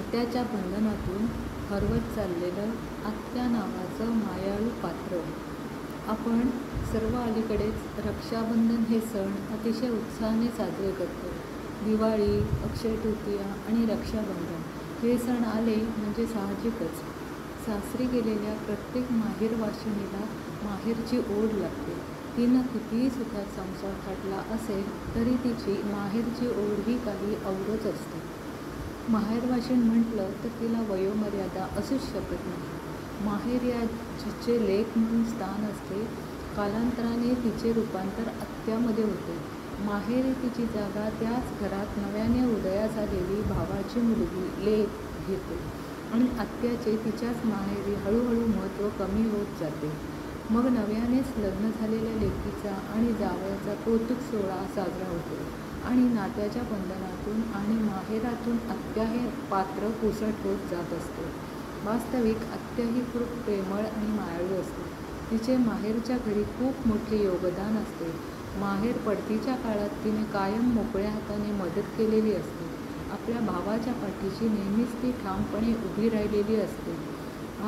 आत्याच्या बंधनातून हरवत चाललेलं आत्या नावाचं मायाळू पात्र. आपण सर्व अलीकडेच रक्षाबंधन हे सण अतिशय उत्साहाने साजरे करतो. दिवाळी, अक्षय तृतीया आणि रक्षाबंधन हे सण आले म्हणजे साहजिकच सासरी गेलेल्या प्रत्येक माहेरवाशिणीला माहेरची ओढ लागते. तिनं कितीही सुखात संसार थाटला असेल तरी तिची माहेरची ओढ ही काही औरच असते. माहेरवाशीण म्हटलं तर तिला वयोमर्यादा असूच शकत नाही. माहेर या जिचे लेक म्हणून स्थान असते, कालांतराने तिचे रूपांतर आत्यामध्ये होते. माहेरी तिची जागा त्याच घरात नव्याने उदयास आलेली भावाची मुलगी लेक घेते आणि आत्याचे तिच्याच माहेरी हळूहळू महत्त्व कमी होत जाते. मग नव्यानेच लग्न झालेल्या लेकीचा आणि जावयाचा कौतुक सोहळा साजरा होतो आणि नात्याच्या बंधनातून आणि माहेरातून आत्या हे पात्र पुसट होत जात असते. वास्तविक आत्या ही खूप प्रेमळ आणि मायाळू असते. तिचे माहेरच्या घरी खूप मोठे योगदान असते. माहेर पडतीच्या काळात तिने कायम मोकळ्या हाताने मदत केलेली असते. आपल्या भावाच्या पाठीशी नेहमीच ती ठामपणे उभी राहिलेली असते.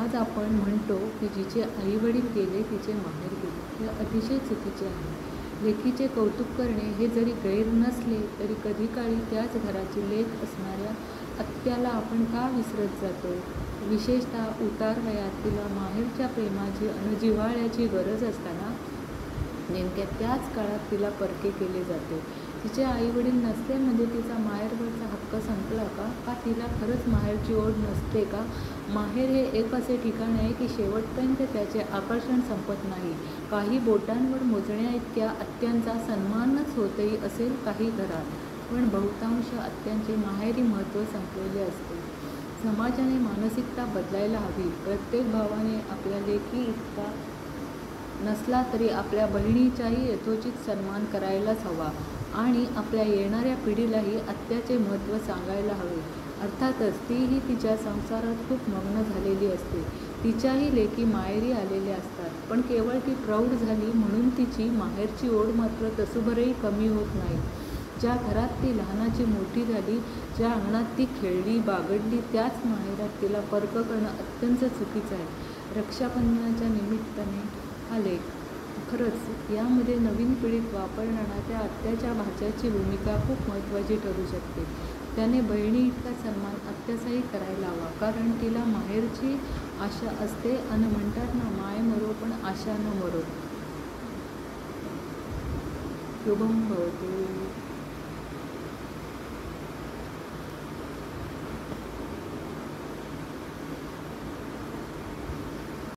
आज आपण म्हणतो की जिचे आईवडील गेले तिचे माहेर गेले, हे अतिशय चुकीचे आहे. लेकीचे कौतुक करणे हे जरी गैर नसले तरी कधी काळी त्याच घराची लेक असणाऱ्या आत्याला आपण का विसरत जातो? विशेषतः उतार वयात तिला माहेरच्या प्रेमाची आणि जिव्हाळ्याची गरज असताना नेमक्या त्याच काळात तिला परके केले जाते. तिचे आईवडील नसले म्हणजे तिचा माहेरवरचा हक्क संपला का? का तिला खरंच माहेरची ओढ नसते का? माहेर हे एक असे ठिकाण आहे की शेवटपर्यंत त्याचे आकर्षण संपत नाही. काही बोटांवर मोजण्या इतक्या आत्यांचा सन्मानच होतही असेल काही घरात, पण बहुतांश आत्यांचे माहेरी महत्त्व संपलेले असते. समाजाने मानसिकता बदलायला हवी. प्रत्येक भावाने आपल्या लेकी इतका नसला तरी आपल्या बहिणीचाही यथोचित सन्मान करायलाच हवा आणि आपल्या येणाऱ्या पिढीलाही आत्याचे महत्त्व सांगायला हवे. अर्थातच तीही तिच्या संसारात खूप मग्न झालेली असते. तिच्याही लेकी माहेरी आलेल्या असतात, पण केवळ ती प्रौढ झाली म्हणून तिची माहेरची ओढ मात्र तसूभरही कमी होत नाही. ज्या घरात ती लहानाची मोठी झाली, ज्या अंगणात ती खेळली बागडली, त्याच माहेरात तिला परक करणं अत्यंत चुकीचं आहे. रक्षाबंधनाच्या निमित्ताने हा लेख. खरंच यामध्ये नवीन पिढीत वापरणाऱ्या त्या आत्याच्या भाच्याची भूमिका खूप महत्त्वाची ठरू शकते. त्याने बहिणी इतका सन्मान आत्याचाही करायला हवा, कारण तिला माहेरची आशा असते आणि म्हणतात ना, माय मरो पण आशा न मरो. शुभम भवतु.